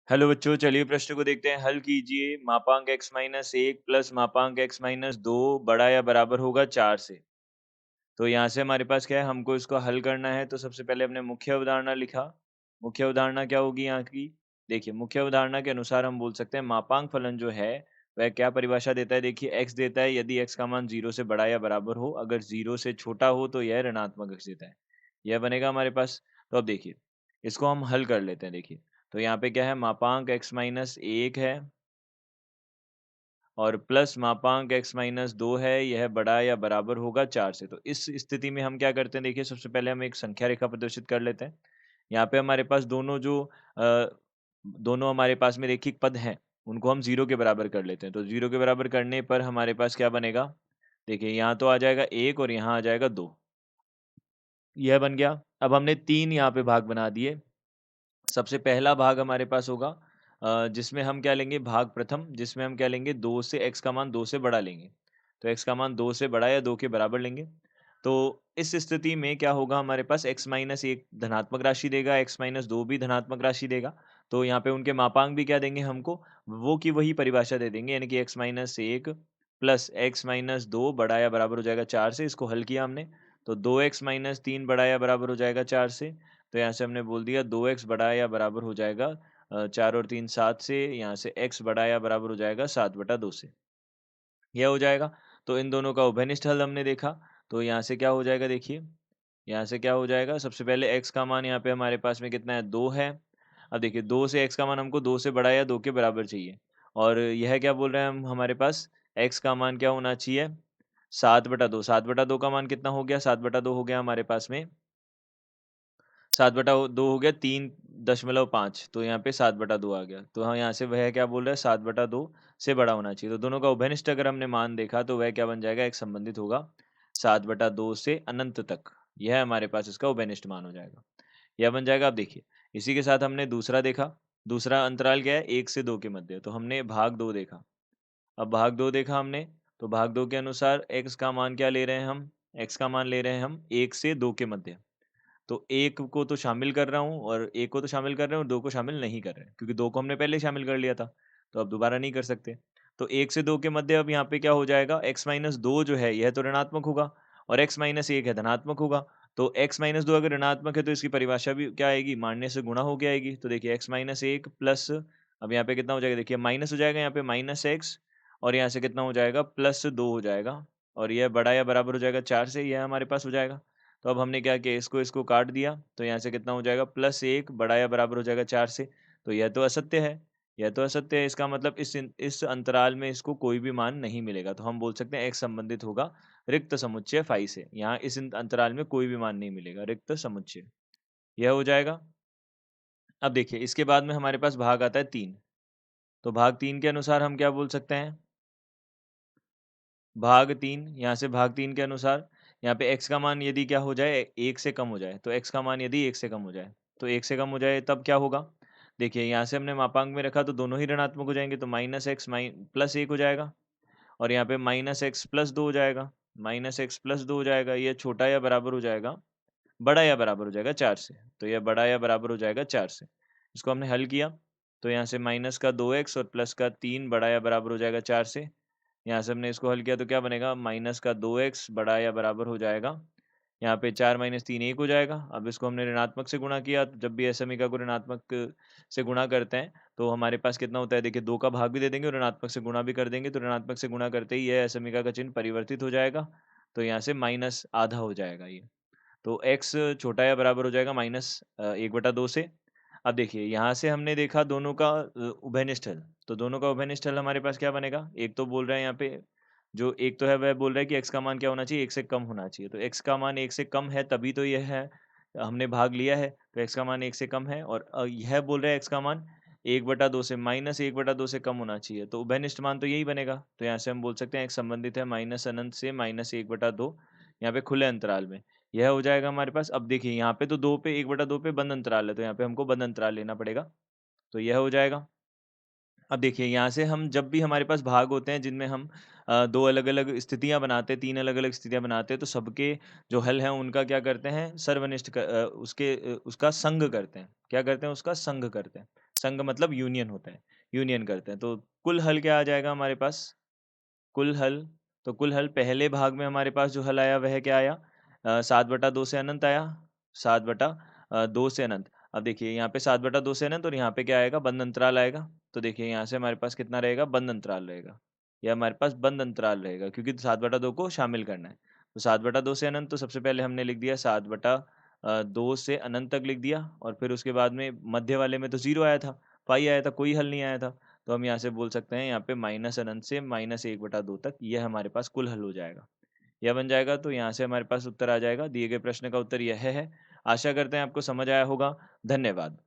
Hello बच्चों, चलिए प्रश्न को देखते हैं। हल कीजिए। मापांक x माइनस एक प्लस मापांक x माइनस दो बड़ा या बराबर होगा 4 से। तो यहाँ से हमारे पास क्या है, हमको इसको हल करना है। तो सबसे पहले हमने मुख्य अवधारणा लिखा। मुख्य अवधारणा क्या होगी यहाँ की? देखिए, मुख्य अवधारणा के अनुसार हम बोल सकते हैं मापांक फलन जो है वह क्या परिभाषा देता है। देखिए, x देता है यदि x का मान 0 से बड़ा या बराबर हो, अगर 0 से छोटा हो तो यह ऋणात्मक x देता है। यह बनेगा हमारे पास। तो अब देखिए, इसको हम हल कर लेते हैं। देखिए, तो यहाँ पे क्या है, मापांक x माइनस एक है और प्लस मापांक x माइनस दो है, यह बड़ा या बराबर होगा 4 से। तो इस स्थिति में हम क्या करते हैं, देखिए सबसे पहले हम एक संख्या रेखा प्रदर्शित कर लेते हैं। यहाँ पे हमारे पास दोनों हमारे पास में रैखिक पद हैं, उनको हम 0 के बराबर कर लेते हैं। तो 0 के बराबर करने पर हमारे पास क्या बनेगा? देखिए, यहाँ तो आ जाएगा 1 और यहाँ आ जाएगा 2। यह बन गया। अब हमने 3 यहाँ पे भाग बना दिए। सबसे पहला भाग हमारे पास होगा जिसमें हम क्या लेंगे, भाग प्रथम, जिसमें हम क्या लेंगे, 2 से x का मान 2 से बड़ा लेंगे। तो x का मान 2 से बड़ा या 2 के बराबर लेंगे। तो इस स्थिति में क्या होगा, हमारे पास x माइनस एक धनात्मक राशि देगा, x माइनस दो भी धनात्मक राशि देगा। तो यहाँ पे उनके मापांक भी क्या देंगे हमको, वो की वही परिभाषा दे देंगे, यानी कि x माइनस एक प्लस एक्स माइनस दो बड़ा या बराबर हो जाएगा 4 से। इसको हल किया हमने, तो 2x माइनस तीन बड़ा या बराबर हो जाएगा 4 से। तो यहाँ से हमने बोल दिया 2x बड़ा या बराबर हो जाएगा 4 और 3 7 से। यहाँ से x बड़ा या बराबर हो जाएगा 7/2 से। यह हो जाएगा। तो इन दोनों का उभयनिष्ठ हल हमने देखा। तो यहाँ से क्या हो जाएगा, देखिए यहाँ से क्या हो जाएगा, सबसे पहले x का मान यहाँ पे हमारे पास में कितना है, 2 है। अब देखिए, 2 से x का मान हमको 2 से बड़ा या 2 के बराबर चाहिए। और यह क्या बोल रहे हैं हम, हमारे पास x का मान क्या होना चाहिए, 7/2। 7/2 का मान कितना हो गया, 7/2 हो गया हमारे पास में, 7/2 हो गया 3.5। तो यहाँ पे 7/2 आ गया। तो हाँ, यहाँ से वह क्या बोल रहा है, 7/2 से बड़ा होना चाहिए। तो दोनों का उभयनिष्ठ अगर हमने मान देखा तो वह क्या बन जाएगा, एक संबंधित होगा 7/2 से अनंत तक। यह हमारे पास इसका उभयनिष्ठ मान हो जाएगा। यह बन जाएगा। अब देखिए, इसी के साथ हमने दूसरा देखा। दूसरा अंतराल क्या है, 1 से 2 के मध्य। तो हमने भाग 2 देखा। अब भाग 2 देखा हमने, तो भाग 2 के अनुसार x का मान क्या ले रहे हैं हम, x का मान ले रहे हैं हम 1 से 2 के मध्य। तो 1 को तो शामिल कर रहा हूँ और 1 को तो शामिल कर रहे हैं और 2 को शामिल नहीं कर रहे हैं, क्योंकि 2 को हमने पहले ही शामिल कर लिया था, तो अब दोबारा नहीं कर सकते। तो 1 से 2 के मध्य अब यहाँ पे क्या हो जाएगा, x माइनस 2 जो है यह तो ऋणात्मक होगा और x माइनस 1 है धनात्मक होगा। तो x माइनस 2 अगर ऋणात्मक है तो इसकी परिभाषा भी क्या आएगी, मानने से गुणा होके आएगी। तो देखिए x माइनस 1 प्लस, अब यहाँ पे कितना हो जाएगा, देखिए माइनस हो जाएगा यहाँ पे माइनस x, और यहाँ से कितना हो जाएगा, प्लस 2 हो जाएगा, और यह बड़ा या बराबर हो जाएगा 4 से, यह हमारे पास हो जाएगा। तो अब हमने क्या किया, इसको काट दिया। तो यहाँ से कितना हो जाएगा, +1 बड़ा या बराबर हो जाएगा 4 से। तो यह तो असत्य है, यह तो असत्य है। इसका मतलब इस अंतराल में इसको कोई भी मान नहीं मिलेगा। तो हम बोल सकते हैं x संबंधित होगा रिक्त समुच्चय फाई से। यहाँ इस अंतराल में कोई भी मान नहीं मिलेगा, रिक्त समुच्चय। यह हो जाएगा। अब देखिए, इसके बाद में हमारे पास भाग आता है 3। तो भाग 3 के अनुसार हम क्या बोल सकते हैं, भाग 3, यहाँ से भाग 3 के अनुसार यहाँ पे x का मान यदि क्या हो जाए, 1 से कम हो जाए। तो x का मान यदि 1 से कम हो जाए, तो 1 से कम हो जाए तब क्या होगा? देखिए, यहाँ से हमने मापांक में रखा तो दोनों ही ऋणात्मक हो जाएँगे, तो -x प्लस 1 हो जाएगा और यहाँ पे -x प्लस 2 हो जाएगा। -x प्लस 2 हो जाएगा, ये छोटा या बराबर हो जाएगा, बड़ा या बराबर हो जाएगा 4 से। तो यह बड़ा या बराबर हो जाएगा 4 से। इसको हमने हल किया, तो यहाँ से माइनस का 2x और प्लस का 3 बड़ा या बराबर हो जाएगा 4 से। यहाँ से हमने इसको हल किया तो क्या बनेगा, माइनस का 2x बड़ा या बराबर हो जाएगा, यहाँ पे 4 माइनस 3 1 हो जाएगा। अब इसको हमने ऋणात्मक से गुणा किया, तो जब भी समीकरण को ऋणात्मक से गुणा करते हैं तो हमारे पास कितना होता है, देखिए 2 का भाग भी दे देंगे और ऋणात्मक से गुणा भी कर देंगे। तो ऋणात्मक से गुणा करते ही यह समीकरण का चिन्ह परिवर्तित हो जाएगा। तो यहाँ से माइनस आधा हो जाएगा ये। तो x छोटा या बराबर हो जाएगा -1/2 से। अब देखिए, यहाँ से हमने देखा दोनों का उभयनिष्ठ हल। तो दोनों का उभयनिष्ठ हल हमारे पास क्या बनेगा? एक तो बोल रहा है यहाँ पे, जो एक तो है वह बोल रहा है कि x का मान क्या होना चाहिए, 1 से कम होना चाहिए। तो x का मान 1 से कम है तभी तो यह है, हमने भाग लिया है। तो x का मान 1 से कम है और यह बोल रहा है x का मान 1/2 से -1/2 से कम होना चाहिए। तो उभयनिष्ठ मान तो यही बनेगा। तो यहाँ से हम बोल सकते हैं x संबंधित है माइनस अनंत से -1/2, यहाँ पे खुले अंतराल में। यह हो जाएगा हमारे पास। अब देखिए, यहाँ पे तो 2 पे 1/2 पे बंद अंतराल है, तो यहाँ पे हमको बंद अंतराल लेना पड़ेगा। तो यह हो जाएगा। अब देखिए, यहाँ से हम जब भी हमारे पास भाग होते हैं जिनमें हम 2 अलग-अलग स्थितियाँ बनाते हैं, 3 अलग-अलग स्थितियाँ बनाते हैं, तो सबके जो हल हैं उनका क्या करते हैं, सर्वनिष्ठ उसका संघ करते हैं। क्या करते हैं? उसका संघ करते हैं। संघ मतलब यूनियन होता है, यूनियन करते हैं। तो कुल हल क्या आ जाएगा हमारे पास? कुल हल, तो कुल हल पहले भाग में हमारे पास जो हल आया वह क्या आया? 7/2 से अनंत आया, 7/2 से अनंत। अब देखिए यहाँ पे 7/2 से अनंत और यहाँ पे क्या आएगा? बंद अंतराल आएगा। तो देखिए यहाँ से हमारे पास कितना रहेगा? बंद अंतराल रहेगा। ये हमारे पास बंद अंतराल रहेगा क्योंकि 7/2 को शामिल करना है। तो 7/2 से अनंत तो सबसे पहले हमने लिख दिया 7/2 से अनंत तक लिख दिया और फिर उसके बाद में मध्य वाले में तो 0 आया था, पाई आया था, कोई हल नहीं आया था। तो हम यहाँ से बोल सकते हैं यहाँ पे माइनस अनंत से -1/2 तक यह हमारे पास कुल हल हो जाएगा। यह बन जाएगा तो यहाँ से हमारे पास उत्तर आ जाएगा। दिए गए प्रश्न का उत्तर यह है। आशा करते हैं आपको समझ आया होगा। धन्यवाद।